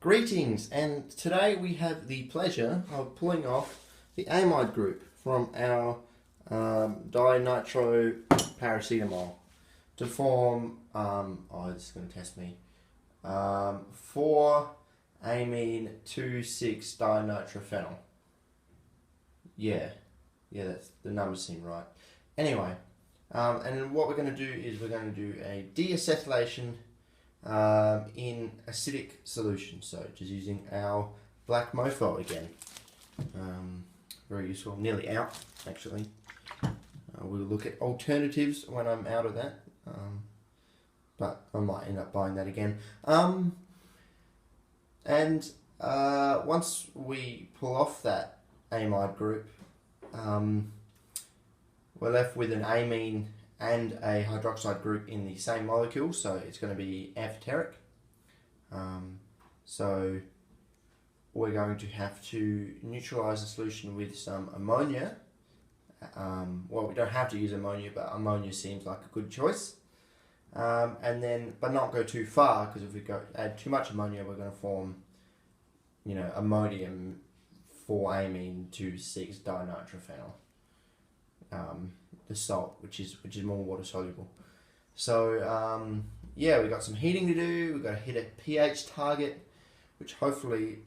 Greetings, and today we have the pleasure of pulling off the amide group from our dinitro paracetamol to form, this is going to test me, 4-amine 2,6-dinitrophenol. Yeah, that's, the numbers seem right. Anyway, and what we're going to do is we're going to do a deacetylation in acidic solution, so just using our black mofo again. Very useful, nearly out actually. We'll look at alternatives when I'm out of that, but I might end up buying that again. Once we pull off that amide group, we're left with an amine and a hydroxide group in the same molecule, so it's going to be amphoteric. So we're going to have to neutralize the solution with some ammonia. Well, we don't have to use ammonia, but ammonia seems like a good choice. But not go too far, because if we add too much ammonia, we're going to form, ammonium 4-amine 2,6-dinitrophenol. The salt, which is more water soluble. So yeah, we've got some heating to do. We've got to hit a pH target, which hopefully,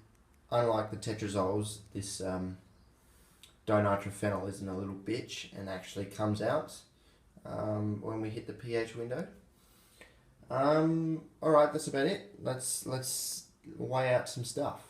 unlike the tetrazoles, this dinitrophenol isn't a little bitch and actually comes out when we hit the pH window. Alright, that's about it. Let's weigh out some stuff.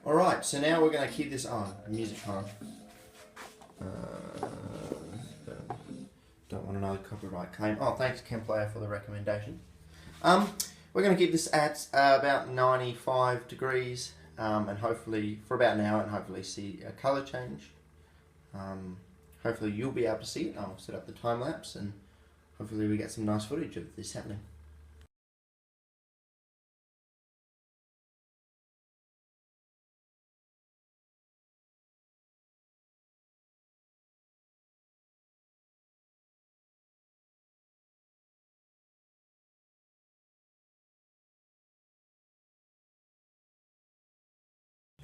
Alright, so now we're going to keep this on. Music on. Don't want another copyright claim. Oh, thanks Chemplayer for the recommendation. We're going to keep this at about 95 degrees and hopefully for about an hour, and hopefully see a colour change. Hopefully you'll be able to see it. I'll set up the time lapse and hopefully we get some nice footage of this happening.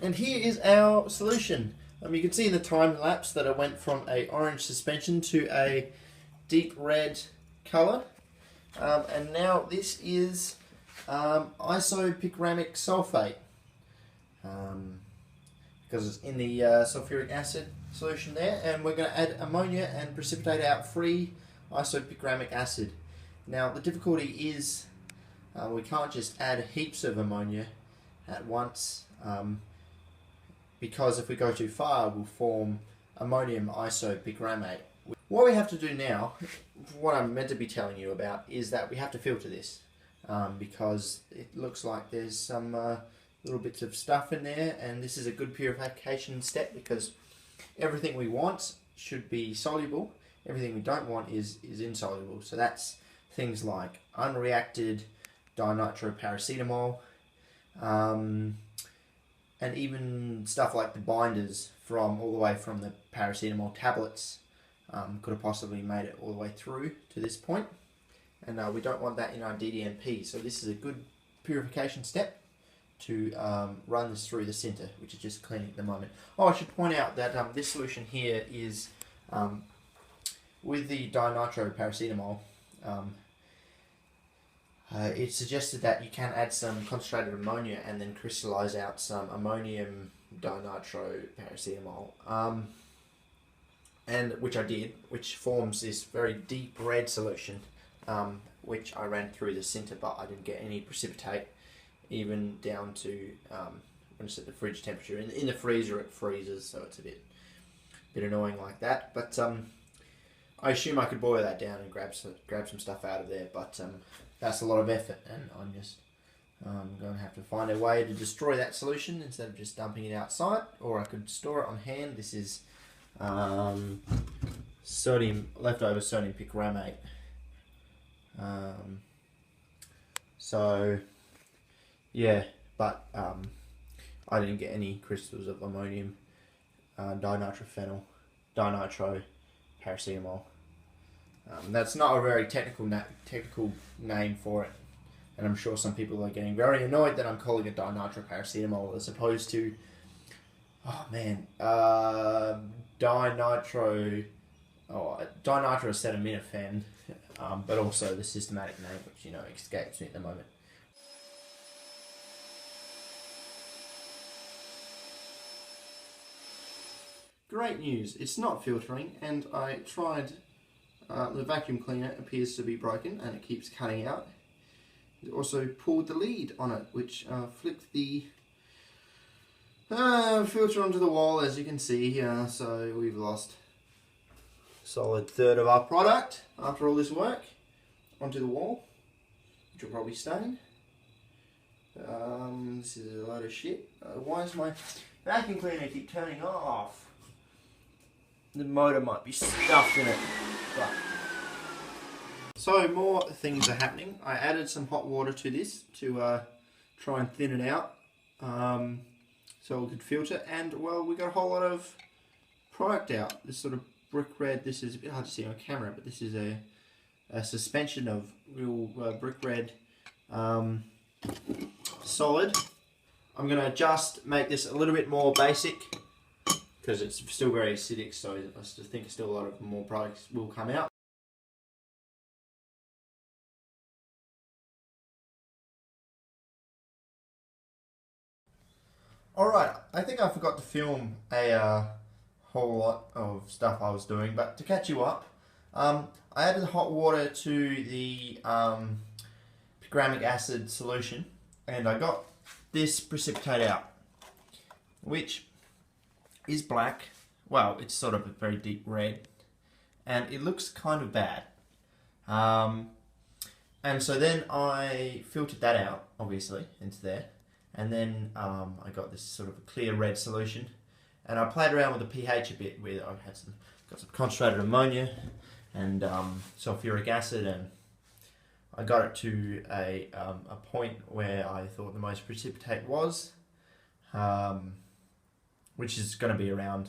And here is our solution. You can see in the time lapse that it went from a orange suspension to a deep red colour. And now this is Isopicramic sulfate. Because it's in the sulfuric acid solution there. And we're going to add ammonia and precipitate out free isopicramic acid. Now the difficulty is we can't just add heaps of ammonia at once. Because if we go too far, we'll form ammonium isopicramate. What we have to do now, what I'm meant to be telling you about, is that we have to filter this because it looks like there's some little bits of stuff in there, and this is a good purification step because everything we want should be soluble, everything we don't want is insoluble. So that's things like unreacted dinitroparacetamol, and even stuff like the binders from all the way from the paracetamol tablets could have possibly made it all the way through to this point, and we don't want that in our DDNP. So this is a good purification step to run this through the sinter, which is just cleaning at the moment. Oh, I should point out that this solution here is with the dinitroparacetamol. It's suggested that you can add some concentrated ammonia and then crystallize out some ammonium dinitroparacetamol, and which I did, which forms this very deep red solution, which I ran through the sinter, but I didn't get any precipitate, even down to when it's at the fridge temperature. In the freezer it freezes, so it's a bit annoying like that. But I assume I could boil that down and grab some stuff out of there, but that's a lot of effort, and I'm just going to have to find a way to destroy that solution instead of just dumping it outside, or I could store it on hand. This is leftover sodium picramate. So yeah, but I didn't get any crystals of ammonium, dinitrophenol, dinitro, paracetamol. That's not a very technical name for it, and I'm sure some people are getting very annoyed that I'm calling it dinitroparacetamol as opposed to, dinitroacetaminophen, but also the systematic name, which escapes me at the moment. Great news, it's not filtering, and I tried, the vacuum cleaner appears to be broken and it keeps cutting out. It also pulled the lead on it, which flicked the filter onto the wall, as you can see here. So we've lost a solid third of our product after all this work onto the wall, which will probably stain. This is a load of shit. Why does my vacuum cleaner keep turning off? The motor might be stuffed in it. But. So more things are happening. I added some hot water to this to try and thin it out, so we could filter, and well, we got a whole lot of product out. This sort of brick red, this is a bit hard to see on camera, but this is a suspension of real brick red solid. I'm going to just make this a little bit more basic because it's still very acidic, so I think still a lot of more products will come out. Alright, I think I forgot to film a whole lot of stuff I was doing, but to catch you up, I added hot water to the picramic acid solution, and I got this precipitate out, which is black. Well, it's sort of a very deep red, and it looks kind of bad. And so then I filtered that out, obviously, into there. And then I got this sort of a clear red solution, and I played around with the pH a bit. With I got some concentrated ammonia and sulfuric acid, and I got it to a point where I thought the most precipitate was, which is going to be around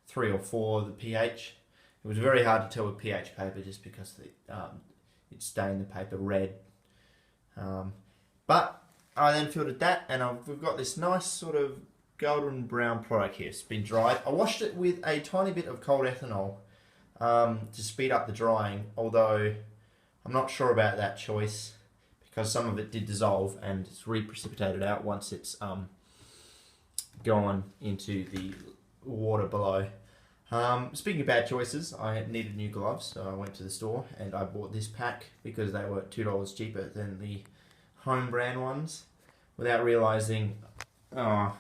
3 or 4 the pH. It was very hard to tell with pH paper just because it stained the paper red. But I then filtered that, and we've got this nice sort of golden brown product here. It's been dried. I washed it with a tiny bit of cold ethanol to speed up the drying, although I'm not sure about that choice because some of it did dissolve and it's reprecipitated out once it's gone into the water below. Speaking of bad choices, I needed new gloves, so I went to the store and I bought this pack because they were $2 cheaper than the home brand ones, without realizing, these are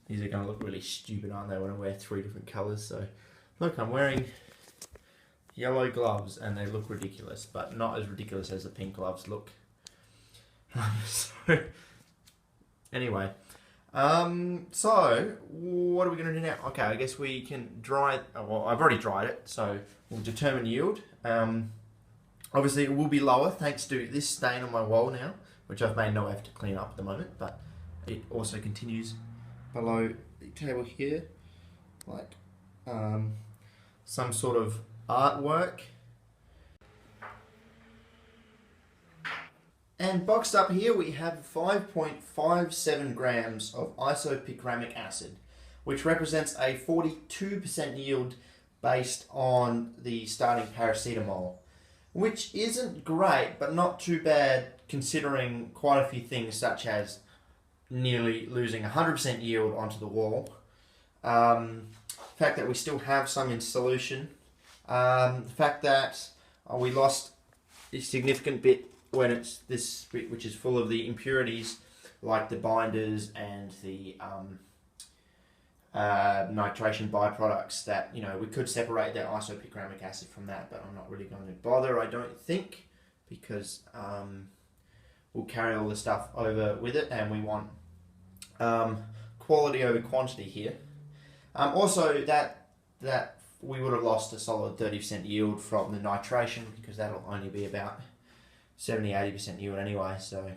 going to look really stupid, aren't they, when I wear 3 different colors. So look, I'm wearing yellow gloves and they look ridiculous, but not as ridiculous as the pink gloves look. So anyway, so what are we going to do now? Okay, I guess we can dry it. Well, I've already dried it, so we'll determine yield. Obviously, it will be lower thanks to this stain on my wall now, which I've made no effort to clean up at the moment, but it also continues below the table here, like some sort of artwork. And boxed up here we have 5.57 grams of isopicramic acid, which represents a 42% yield based on the starting paracetamol, which isn't great, but not too bad considering quite a few things such as nearly losing 100% yield onto the wall, the fact that we still have some in solution, the fact that we lost a significant bit when it's this bit which is full of the impurities like the binders and the nitration byproducts that, we could separate that isopicramic acid from that, but I'm not really going to bother, I don't think, because we'll carry all the stuff over with it and we want quality over quantity here. Also, that we would have lost a solid 30% yield from the nitration because that'll only be about 70-80% yield anyway, so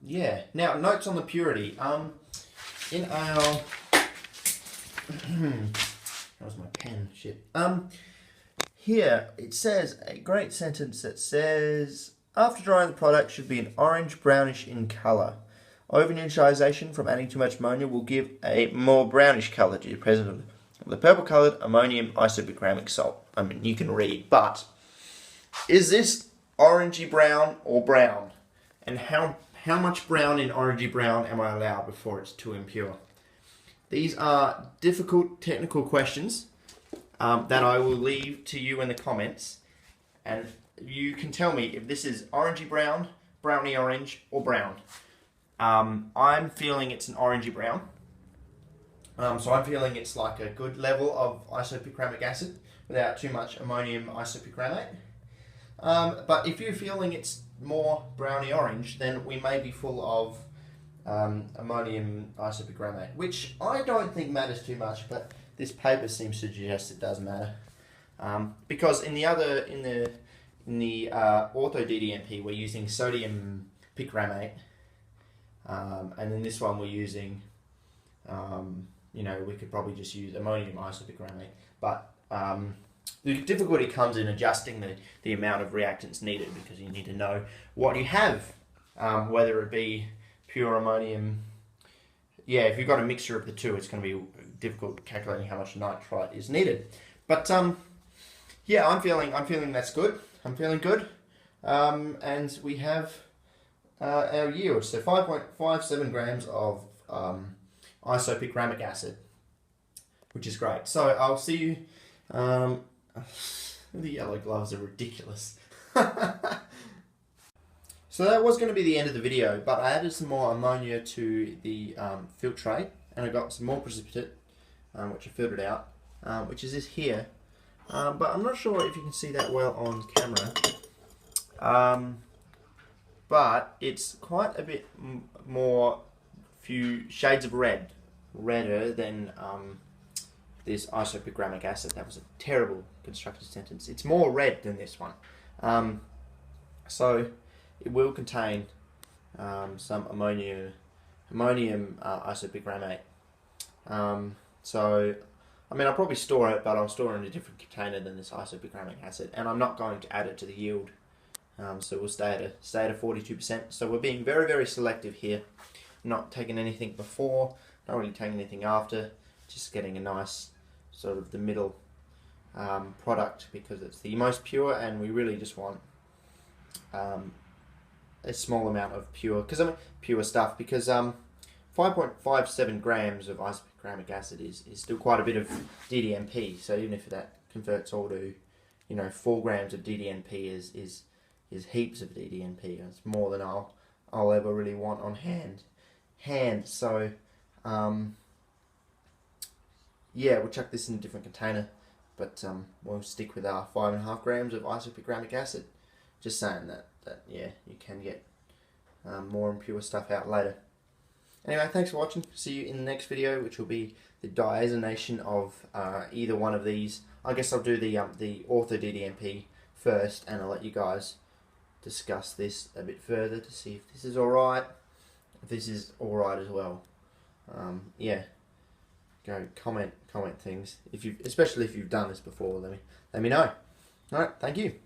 Yeah. Now, notes on the purity. In our that was my pen. Shit. Here it says a great sentence that says, after drying the product should be an orange brownish in colour. Over-neutralisation from adding too much ammonia will give a more brownish colour due to the presence of the purple-coloured ammonium isopicramic salt. I mean, you can read, but is this orangey brown or brown? And how much brown in orangey brown am I allowed before it's too impure? These are difficult technical questions that I will leave to you in the comments, and you can tell me if this is orangey brown, browny orange, or brown. I'm feeling it's an orangey brown. So I'm feeling it's like a good level of isopicramic acid without too much ammonium isopicramate. But if you're feeling it's more browny orange, then we may be full of ammonium isopicramate, which I don't think matters too much, but this paper seems to suggest it does matter. Because in the ortho DDNP we're using sodium picramate, and in this one we're using, we could probably just use ammonium isopicramate, but the difficulty comes in adjusting the amount of reactants needed, because you need to know what you have, whether it be pure ammonium. Yeah, if you've got a mixture of the two, it's going to be difficult calculating how much nitrite is needed. But yeah, I'm feeling that's good. I'm feeling good, and we have our yield. So 5.57 grams of isopicramic acid, which is great. So I'll see you. The yellow gloves are ridiculous. So that was going to be the end of the video, but I added some more ammonia to the filtrate, and I got some more precipitate, which I filtered out, which is this here. But I'm not sure if you can see that well on camera. But it's quite a bit more, few shades of redder than this isopicramic acid. That was a terrible constructed sentence. It's more red than this one. So it will contain some ammonium isopicramate. So, I mean, I'll probably store it, but I'll store it in a different container than this isopicramic acid, and I'm not going to add it to the yield. So we'll stay at a 42%. So we're being very, very selective here. Not taking anything before, not really taking anything after, just getting a nice sort of the middle product, because it's the most pure, and we really just want a small amount of pure stuff, because 5.57 grams of isopicramic acid is still quite a bit of DDNP. So even if that converts all to 4 grams of DDNP is heaps of DDNP. It's more than I'll ever really want on hand. So yeah, we'll chuck this in a different container, but we'll stick with our 5.5 grams of isopicramic acid. Just saying that yeah, you can get more impure stuff out later. Anyway, thanks for watching. See you in the next video, which will be the diazonation of either one of these. I guess I'll do the ortho DDNP first, and I'll let you guys discuss this a bit further to see if this is alright, if this is alright as well. Yeah, go comment things, especially if you've done this before. Let me know. Alright, thank you.